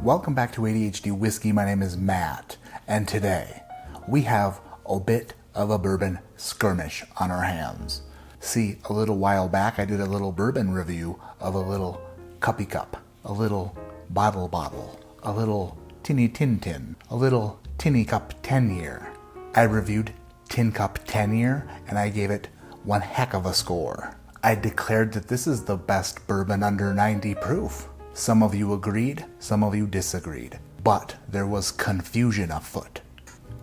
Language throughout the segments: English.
Welcome back to ADHD Whiskey. My name is Matt, and today we have a bit of a bourbon skirmish on our hands. See, a little while back I did a little bourbon review of a little cuppy cup, a little bottle, a little tinny tin, a little tinny cup 10-year. I reviewed Tin Cup 10-year and I gave it one heck of a score. I declared that this is the best bourbon under 90 proof. Some of you agreed, some of you disagreed, but there was confusion afoot.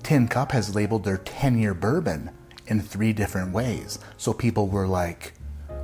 Tin Cup has labeled their 10-year bourbon in 3 different ways, so people were like,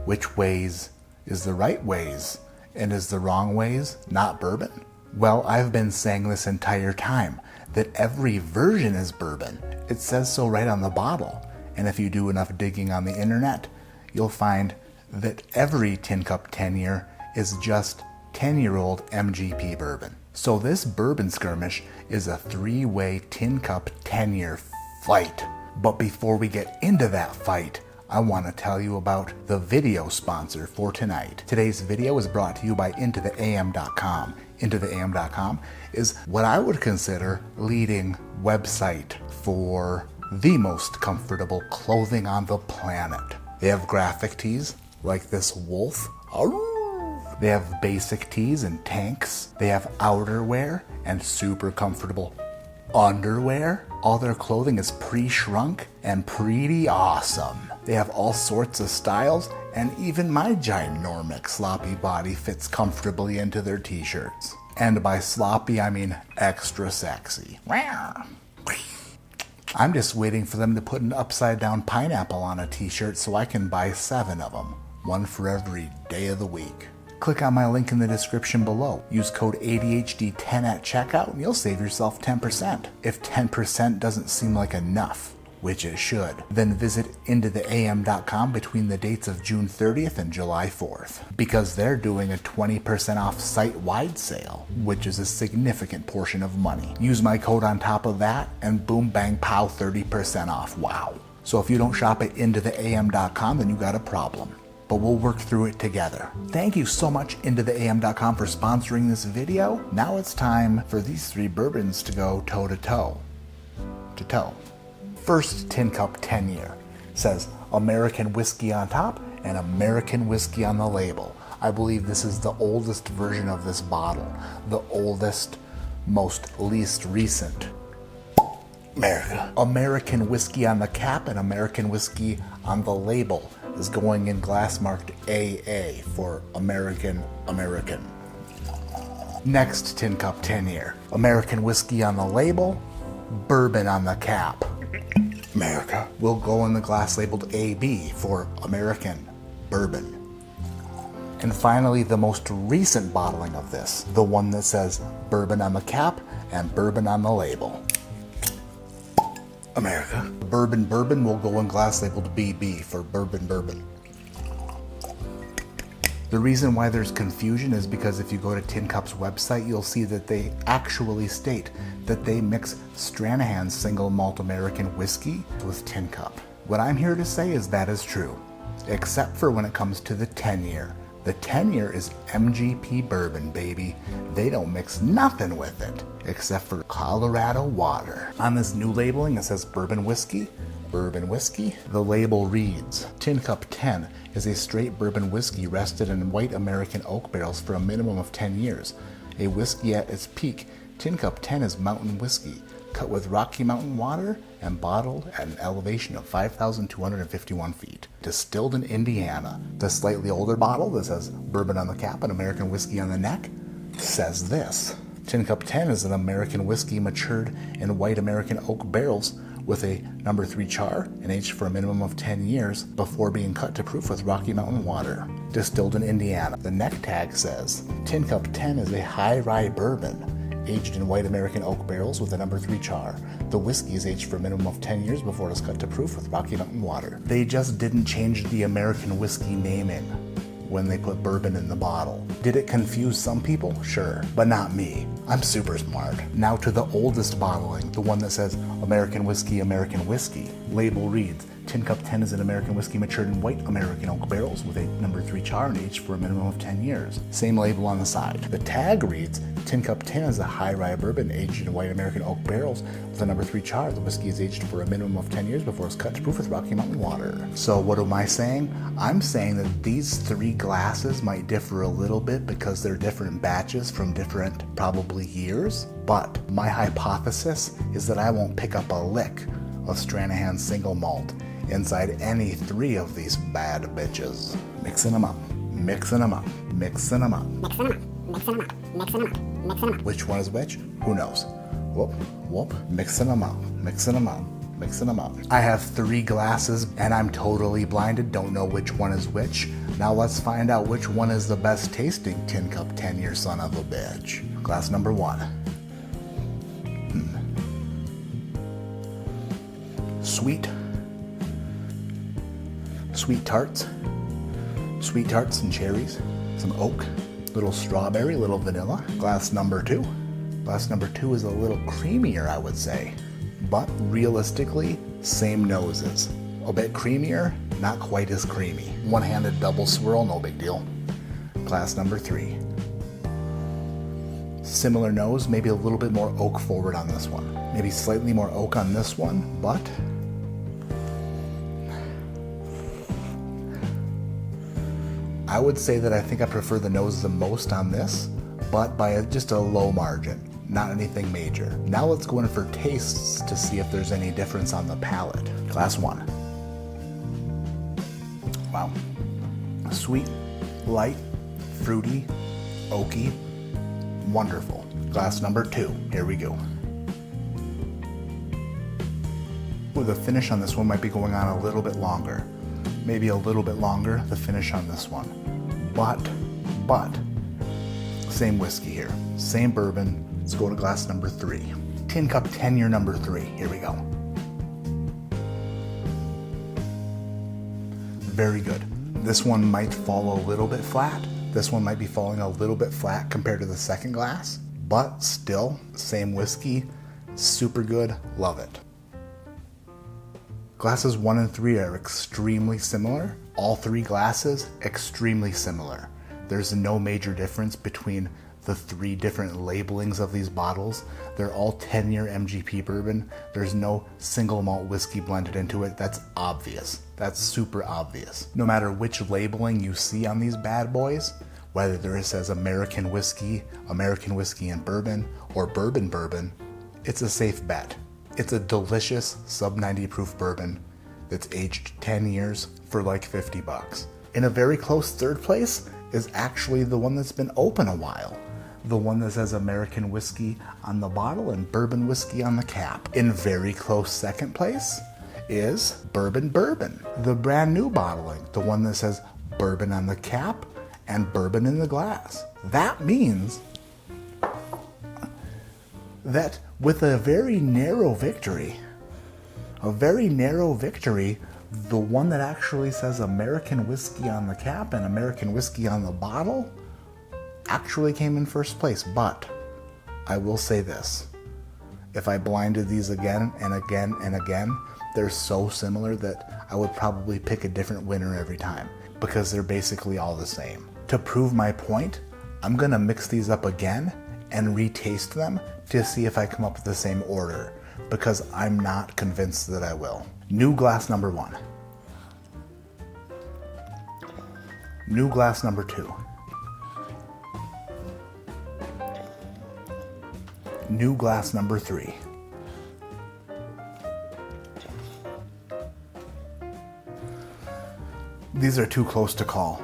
which ways is the right ways, and is the wrong ways not bourbon? Well, I've been saying this entire time that every version is bourbon. It says so right on the bottle, and if you do enough digging on the internet, you'll find that every Tin Cup 10-year is just 10-year-old MGP bourbon. So this bourbon skirmish is a 3-way Tin Cup 10-year fight. But before we get into that fight, I want to tell you about the video sponsor for tonight. Today's video is brought to you by IntoTheAM.com. IntoTheAM.com is what I would consider leading website for the most comfortable clothing on the planet. They have graphic tees like this wolf. They have basic tees and tanks. They have outerwear and super comfortable underwear. All their clothing is pre-shrunk and pretty awesome. They have all sorts of styles, and even my ginormic sloppy body fits comfortably into their t-shirts. And by sloppy, I mean extra sexy. I'm just waiting for them to put an upside down pineapple on a t-shirt so I can buy 7 of them. One for every day of the week. Click on my link in the description below. Use code ADHD10 at checkout and you'll save yourself 10%. If 10% doesn't seem like enough, which it should, then visit IntoTheAM.com between the dates of June 30th and July 4th, because they're doing a 20% off site-wide sale, which is a significant portion of money. Use my code on top of that and boom bang pow 30% off. Wow. So if you don't shop at IntoTheAM.com, then you got a problem. But we'll work through it together. Thank you so much IntoTheAM.com for sponsoring this video. Now it's time for these 3 bourbons to go toe to toe. To toe. First Tin Cup 10-year says American whiskey on top and American whiskey on the label. I believe this is the oldest version of this bottle. The oldest, most least recent. American whiskey on the cap and American whiskey on the label is going in glass marked AA for American. Next Tin Cup 10-year. American whiskey on the label, bourbon on the cap. America will go in the glass labeled AB for American bourbon. And finally, the most recent bottling of this, the one that says bourbon on the cap and bourbon on the label. America. Bourbon will go in glass labeled BB for bourbon. The reason why there's confusion is because if you go to Tin Cup's website, you'll see that they actually state that they mix Stranahan's single malt American whiskey with Tin Cup. What I'm here to say is that is true, except for when it comes to the 10-year. The 10-year is MGP bourbon, baby. They don't mix nothing with it, except for Colorado water. On this new labeling, it says bourbon whiskey. The label reads, Tin Cup 10 is a straight bourbon whiskey rested in white American oak barrels for a minimum of 10 years. A whiskey at its peak, Tin Cup 10 is mountain whiskey, cut with Rocky Mountain water and bottled at an elevation of 5,251 feet. Distilled in Indiana. The slightly older bottle that says bourbon on the cap and American whiskey on the neck says this. Tin Cup 10 is an American whiskey matured in white American oak barrels with a number 3 char and aged for a minimum of 10 years before being cut to proof with Rocky Mountain water. Distilled in Indiana. The neck tag says, Tin Cup 10 is a high rye bourbon aged in white American oak barrels with a number 3 char. The whiskey is aged for a minimum of 10 years before it is cut to proof with Rocky Mountain water. They just didn't change the American whiskey naming when they put bourbon in the bottle. Did it confuse some people? Sure, but not me. I'm super smart. Now to the oldest bottling, the one that says American whiskey. Label reads, Tin Cup 10 is an American whiskey matured in white American oak barrels with a number 3 char and aged for a minimum of 10 years. Same label on the side. The tag reads, Tin Cup 10 is a high rye bourbon aged in white American oak barrels with a number 3 char. The whiskey is aged for a minimum of 10 years before it's cut to proof with Rocky Mountain water. So what am I saying? I'm saying that these 3 glasses might differ a little bit because they're different batches from different probably years, but my hypothesis is that I won't pick up a lick of Stranahan single malt inside any 3 of these bad bitches. Mixing them up, mixing them up, mixing them up, mixing them up, mixing them up, mixing them up, mixing them up. Which one is which? Who knows? Whoop, whoop, mixing them up, mixing them up, mixing them up. I have 3 glasses and I'm totally blinded, don't know which one is which. Now let's find out which one is the best tasting Tin Cup 10, you son of a bitch. Glass number 1. Sweet tarts and cherries, some oak, little strawberry, little vanilla. Glass number 2. Glass number 2 is a little creamier, I would say, but realistically, same noses. A bit creamier, not quite as creamy. One-handed double swirl, no big deal. Glass number 3. Similar nose, maybe a little bit more oak forward on this one. Maybe slightly more oak on this one, but I would say that I think I prefer the nose the most on this, but by just a low margin, not anything major. Now let's go in for tastes to see if there's any difference on the palate. Glass 1. Wow. Sweet, light, fruity, oaky, wonderful. Glass number 2. Here we go. Ooh, the finish on this one might be going on a little bit longer. Maybe a little bit longer, the finish on this one. But, same whiskey here. Same bourbon. Let's go to glass number 3. Tin Cup 10, year number 3. Here we go. Very good. This one might fall a little bit flat. This one might be falling a little bit flat compared to the second glass, but still, same whiskey. Super good. Love it. Glasses 1 and 3 are extremely similar. All 3 glasses, extremely similar. There's no major difference between the 3 different labelings of these bottles. They're all 10-year MGP bourbon. There's no single malt whiskey blended into it. That's obvious. That's super obvious. No matter which labeling you see on these bad boys, whether there it says American whiskey and bourbon, or bourbon, it's a safe bet. It's a delicious sub 90 proof bourbon that's aged 10 years for like $50. In a very close third place is actually the one that's been open a while. The one that says American whiskey on the bottle and bourbon whiskey on the cap. In very close second place is bourbon, the brand new bottling. The one that says bourbon on the cap and bourbon in the glass. That means that with a very narrow victory, the one that actually says American whiskey on the cap and American whiskey on the bottle actually came in first place. But I will say this, if I blinded these again and again and again, they're so similar that I would probably pick a different winner every time because they're basically all the same. To prove my point, I'm gonna mix these up again and retaste them to see if I come up with the same order, because I'm not convinced that I will. New glass number 1. New glass number 2. New glass number 3. These are too close to call.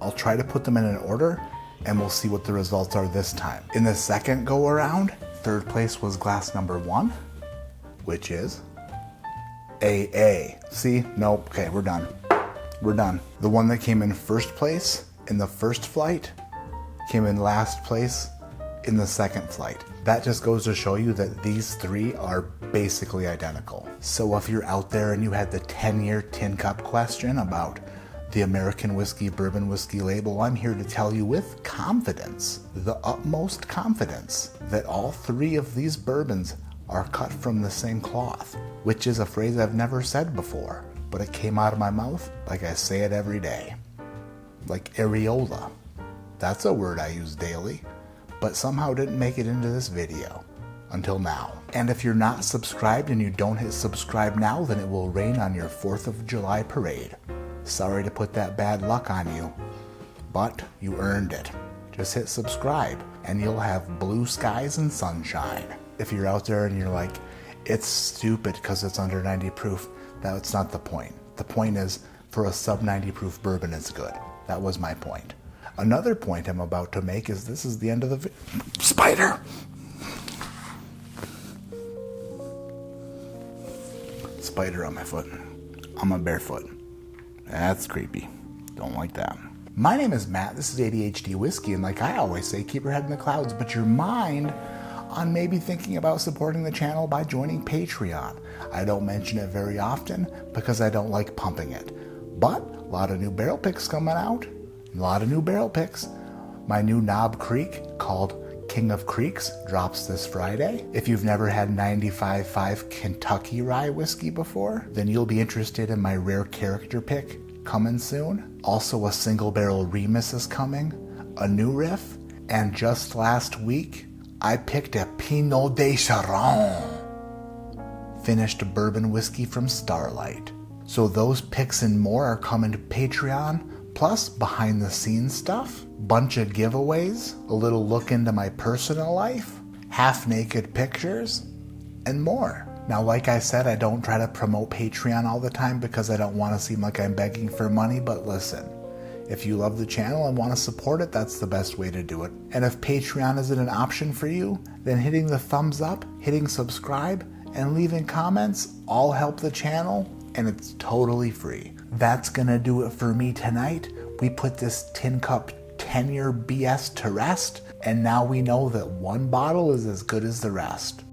I'll try to put them in an order and we'll see what the results are this time. In the second go around, third place was glass number 1, which is AA. See? Nope. Okay, we're done. The one that came in first place in the first flight came in last place in the second flight. That just goes to show you that these 3 are basically identical. So if you're out there and you had the 10-year tin cup question about the American whiskey, bourbon whiskey label, I'm here to tell you with confidence, the utmost confidence, that all 3 of these bourbons are cut from the same cloth, which is a phrase I've never said before, but it came out of my mouth like I say it every day. Like areola. That's a word I use daily, but somehow didn't make it into this video until now. And if you're not subscribed and you don't hit subscribe now, then it will rain on your 4th of July parade. Sorry to put that bad luck on you, but you earned it. Just hit subscribe and you'll have blue skies and sunshine. If you're out there and you're like, it's stupid because it's under 90 proof, that's not the point. The point is, for a sub 90 proof bourbon, it's good. That was my point. Another point I'm about to make is this is the end of the spider! Spider on my foot. On my barefoot. That's creepy. Don't like that. My name is Matt. This is ADHD Whiskey, and like I always say, keep your head in the clouds, but your mind on maybe thinking about supporting the channel by joining Patreon. I don't mention it very often because I don't like pumping it. But a lot of new barrel picks coming out. A lot of new barrel picks. My new Knob Creek called King of Creeks drops this Friday. If you've never had 95.5 Kentucky Rye whiskey before, then you'll be interested in my rare character pick coming soon. Also a single barrel Remus is coming, a new riff, and just last week I picked a Pinot de Charon, finished bourbon whiskey from Starlight. So those picks and more are coming to Patreon, plus behind the scenes stuff, bunch of giveaways, a little look into my personal life, half naked pictures, and more. Now, like I said, I don't try to promote Patreon all the time because I don't want to seem like I'm begging for money, but listen, if you love the channel and want to support it, that's the best way to do it. And if Patreon isn't an option for you, then hitting the thumbs up, hitting subscribe, and leaving comments all help the channel, and it's totally free. That's gonna do it for me tonight. We put this tin cup tenure BS to rest, and now we know that one bottle is as good as the rest.